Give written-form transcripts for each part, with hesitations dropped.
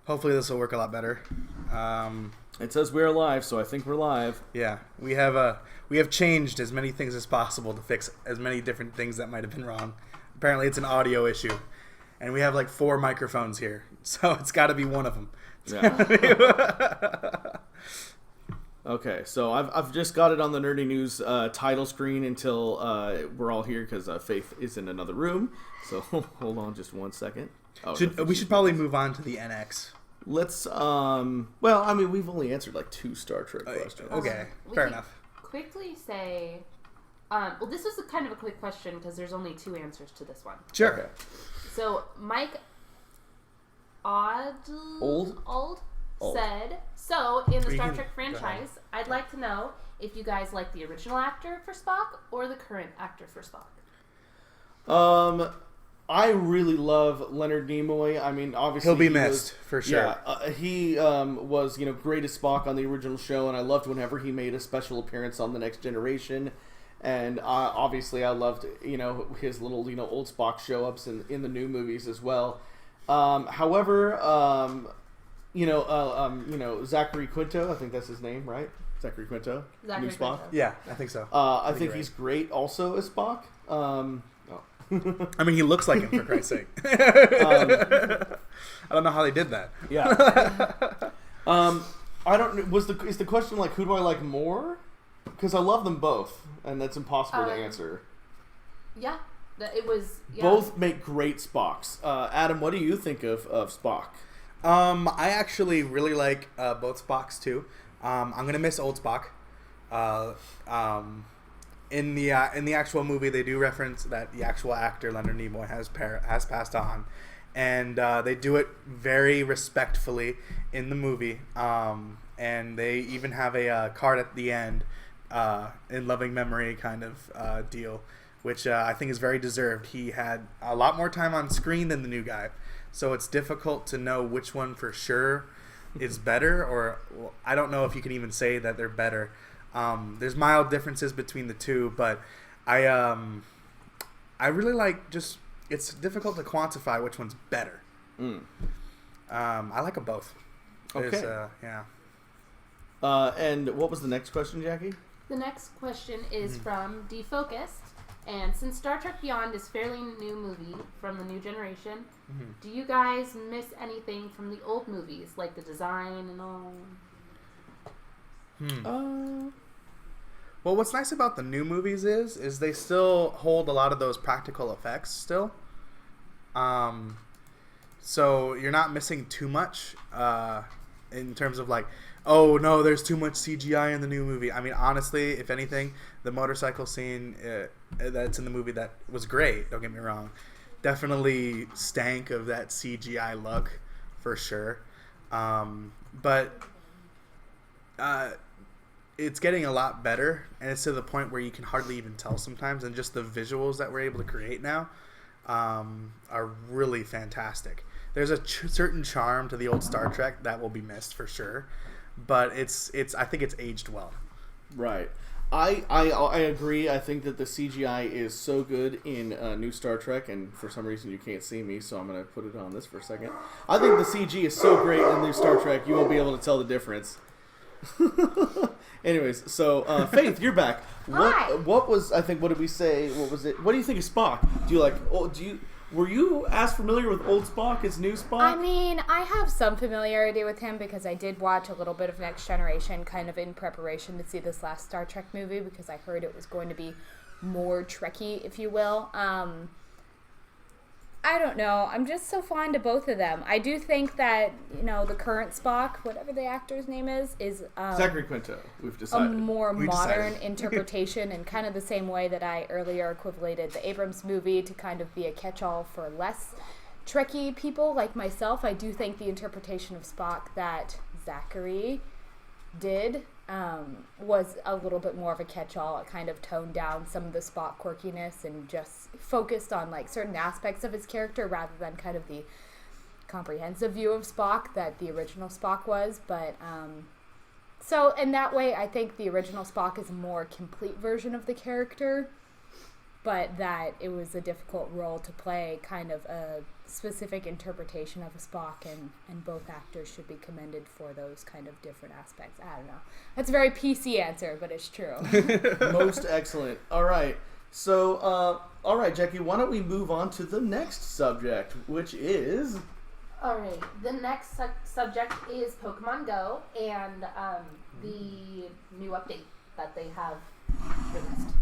Hopefully this will work a lot better. It says we're live, so I think we're live. Yeah, we have changed as many things as possible to fix as many different things that might have been wrong. Apparently it's an audio issue, and we have like 4 microphones here, so it's got to be one of them. Yeah. Okay, so I've just got it on the Nerdy News title screen until we're all here because Faith is in another room. So hold on just 1 second. We should probably move on to the NX. Let's well, I mean, we've only answered like 2 Star Trek questions. Okay, fair enough. Quickly say, well, this was kind of a quick question because there's only 2 answers to this one. Sure. Okay. So Mike Old said, so in the Star Trek franchise, I'd like to know if you guys like the original actor for Spock or the current actor for Spock. I really love Leonard Nimoy. I mean, obviously he'll be missed for sure. Yeah, he was great as Spock on the original show, and I loved whenever he made a special appearance on The Next Generation. And obviously, I loved his little old Spock show ups in the new movies as well. However, Zachary Quinto, I think that's his name, right? Zachary Quinto, new Spock. Yeah, I think so. I think he's great also as Spock. I mean, he looks like him, for Christ's sake. I don't know how they did that. Yeah. I don't. Is the question like, who do I like more? Because I love them both, and that's impossible to answer. Yeah, it was. Yeah. Both make great Spocks. Adam, what do you think of Spock? I actually really like both Spocks too. I'm gonna miss old Spock. In the actual movie, they do reference that the actual actor Leonard Nimoy has passed on, and they do it very respectfully in the movie. And they even have a card at the end, in loving memory kind of deal, which I think is very deserved. He had a lot more time on screen than the new guy, so it's difficult to know which one for sure is better, or I don't know if you can even say that they're better. There's mild differences between the two, but I really like it's difficult to quantify which one's better. I like them both. Okay. Yeah. And what was the next question, Jackie? The next question is from Defocused, and since Star Trek Beyond is fairly new movie from the new generation, do you guys miss anything from the old movies, like the design and all? Well, what's nice about the new movies is they still hold a lot of those practical effects still. So you're not missing too much in terms of like, oh no, there's too much CGI in the new movie. I mean, honestly, if anything, the motorcycle scene that's in the movie that was great, don't get me wrong, definitely stank of that CGI look for sure. But it's getting a lot better, and it's to the point where you can hardly even tell sometimes, and just the visuals that we're able to create now are really fantastic. There's a certain charm to the old Star Trek that will be missed for sure, but I think it's aged well. Right. I agree. I think that the CGI is so good in new Star Trek, and for some reason you can't see me, so I'm going to put it on this for a second. I think the CG is so great in new Star Trek, you won't be able to tell the difference. Anyways, so Faith, you're back. Hi. What was, I think, what did we say? What was it? What do you think of Spock? Were you as familiar with old Spock as new Spock? I mean, I have some familiarity with him because I did watch a little bit of Next Generation kind of in preparation to see this last Star Trek movie because I heard it was going to be more Trekky, if you will. I don't know. I'm just so fond of both of them. I do think that, the current Spock, whatever the actor's name is Zachary Quinto, we've decided. A more modern interpretation in kind of the same way that I earlier equivalated the Abrams movie to kind of be a catch-all for less Trekkie people like myself. I do think the interpretation of Spock that Zachary did was a little bit more of a catch-all. It kind of toned down some of the Spock quirkiness and just focused on like certain aspects of his character rather than kind of the comprehensive view of Spock that the original Spock was. But so in that way, I think the original Spock is a more complete version of the character. but that it was a difficult role to play, kind of a specific interpretation of a Spock, and both actors should be commended for those kind of different aspects. I don't know. That's a very PC answer, but it's true. Most excellent. All right. So, all right, Jackie, why don't we move on to the next subject, which is... All right. The next subject is Pokemon Go and the new update that they have released.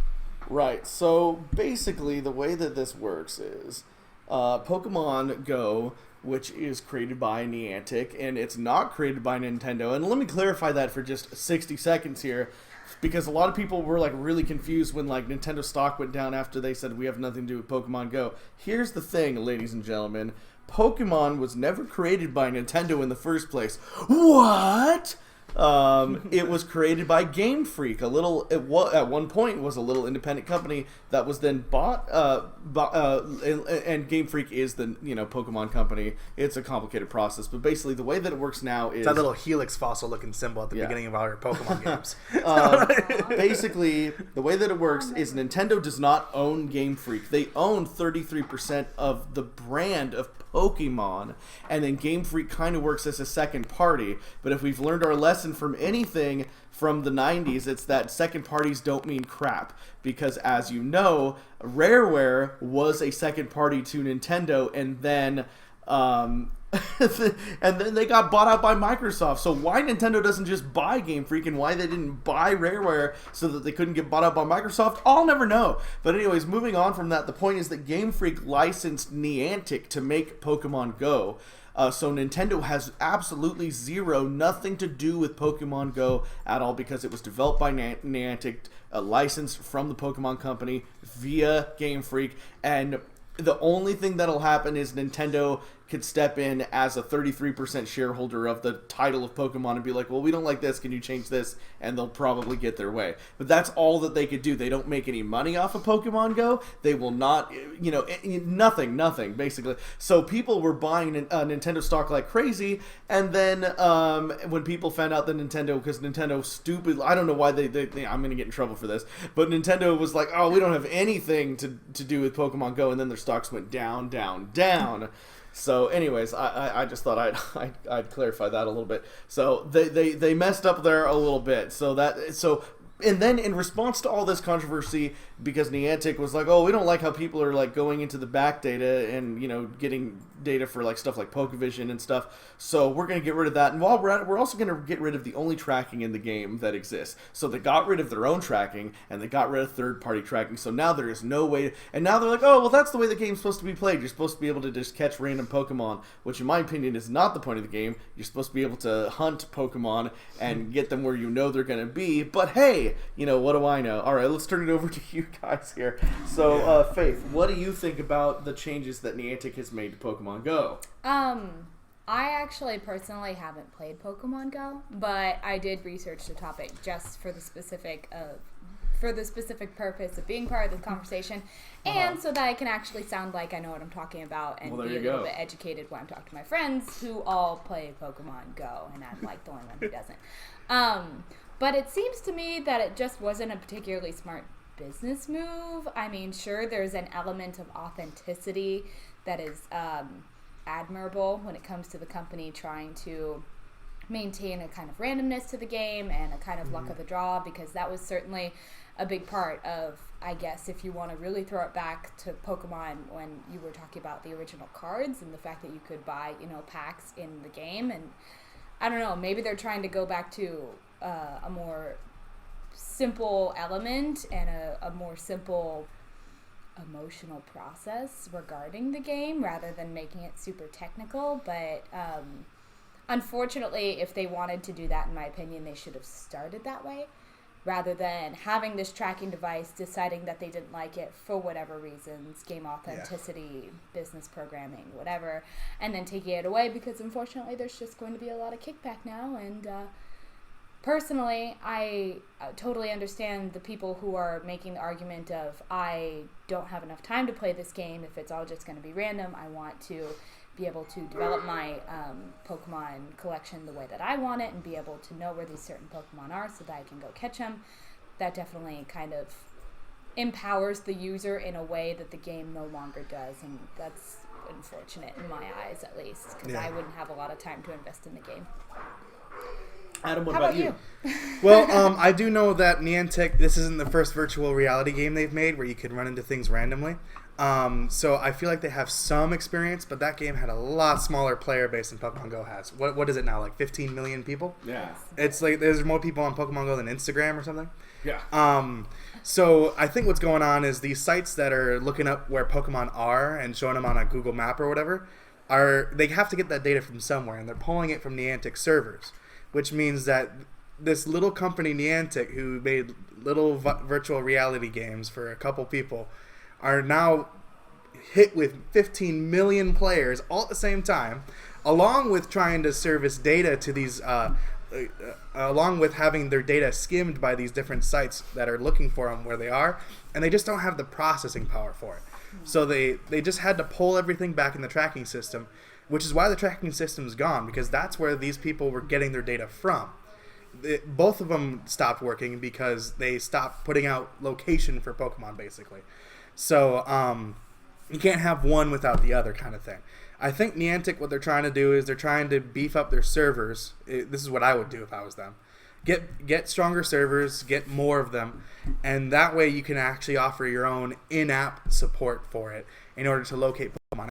Right. So, basically, the way that this works is Pokemon Go, which is created by Niantic, and it's not created by Nintendo. And let me clarify that for just 60 seconds here, because a lot of people were like really confused when like Nintendo stock went down after they said we have nothing to do with Pokemon Go. Here's the thing, ladies and gentlemen. Pokemon was never created by Nintendo in the first place. What? It was created by Game Freak. At one point was a little independent company that was then bought. And Game Freak is the Pokemon company. It's a complicated process, but basically the way that it works now is it's that little helix fossil looking symbol at the beginning of our Pokemon games. Basically, the way that it works is Nintendo does not own Game Freak. They own 33% of the brand of Pokemon, and then Game Freak kind of works as a second party. But if we've learned our lesson from anything from the 90s, it's that second parties don't mean crap, because as you know, Rareware was a second party to Nintendo, and then and then they got bought out by Microsoft. So why Nintendo doesn't just buy Game Freak, and why they didn't buy Rareware so that they couldn't get bought out by Microsoft, I'll never know. But anyways, moving on from that, the point is that Game Freak licensed Niantic to make Pokemon Go. So Nintendo has absolutely nothing to do with Pokemon Go at all, because it was developed by Niantic, licensed from the Pokemon Company via Game Freak, and the only thing that'll happen is Nintendo could step in as a 33% shareholder of the title of Pokemon and be like, well, we don't like this, can you change this? And they'll probably get their way. But that's all that they could do. They don't make any money off of Pokemon Go. They will not, nothing, basically. So people were buying Nintendo stock like crazy, and then when people found out that Nintendo, because Nintendo stupid, I don't know why they I'm going to get in trouble for this, but Nintendo was like, oh, we don't have anything to do with Pokemon Go, and then their stocks went down. So, anyways, I just thought I'd clarify that a little bit. So they messed up there a little bit. And then in response to all this controversy, because Niantic was like, oh, we don't like how people are like going into the back data and getting data for like stuff like Pokevision and stuff, so we're going to get rid of that. And while we're at it, we're also going to get rid of the only tracking in the game that exists. So they got rid of their own tracking, and they got rid of third-party tracking. So now there is no way and now they're like, oh, well, that's the way the game's supposed to be played. You're supposed to be able to just catch random Pokemon, which in my opinion is not the point of the game. You're supposed to be able to hunt Pokemon and get them where they're going to be. But hey, what do I know? All right, let's turn it over to you guys here. So, Faith, what do you think about the changes that Niantic has made to Pokemon Go? I actually personally haven't played Pokemon Go, but I did research the topic just for the specific purpose of being part of this conversation, and so that I can actually sound like I know what I'm talking about and be a little bit educated when I'm talking to my friends who all play Pokemon Go, and I'm like the only one who doesn't. But it seems to me that it just wasn't a particularly smart business move. I mean, sure, there's an element of authenticity that is admirable when it comes to the company trying to maintain a kind of randomness to the game and a kind of luck of the draw, because that was certainly a big part of, I guess, if you want to really throw it back to Pokemon, when you were talking about the original cards and the fact that you could buy, packs in the game. And I don't know, maybe they're trying to go back to a more simple element and a more simple emotional process regarding the game rather than making it super technical. But unfortunately, if they wanted to do that, in my opinion, they should have started that way rather than having this tracking device, deciding that they didn't like it for whatever reasons, game authenticity, business programming, whatever, and then taking it away, because unfortunately there's just going to be a lot of kickback now. And personally, I totally understand the people who are making the argument of, I don't have enough time to play this game if it's all just going to be random. I want to be able to develop my Pokemon collection the way that I want it and be able to know where these certain Pokemon are so that I can go catch them. That definitely kind of empowers the user in a way that the game no longer does, and that's unfortunate in my eyes, at least, because I wouldn't have a lot of time to invest in the game. Adam, what How about about you? Well, I do know that Niantic, this isn't the first virtual reality game they've made where you can run into things randomly. So I feel like they have some experience, but that game had a lot smaller player base than Pokemon Go has. What is it now, like 15 million people? Yeah. It's like there's more people on Pokemon Go than Instagram or something. Yeah. So I think what's going on is these sites that are looking up where Pokemon are and showing them on a Google map or whatever, they have to get that data from somewhere, and they're pulling it from Niantic servers, which means that this little company Niantic, who made little virtual reality games for a couple people, are now hit with 15 million players all at the same time, along with trying to service data to these along with having their data skimmed by these different sites that are looking for them where they are, and they just don't have the processing power for it. So they just had to pull everything back in the tracking system, which is why the tracking system's gone, because that's where these people were getting their data from. Both of them stopped working because they stopped putting out location for Pokemon, basically. So you can't have one without the other kind of thing. I think Niantic, what they're trying to do is they're trying to beef up their servers. This is what I would do if I was them. Get stronger servers, get more of them, and that way you can actually offer your own in-app support for it in order to locate Pokemon.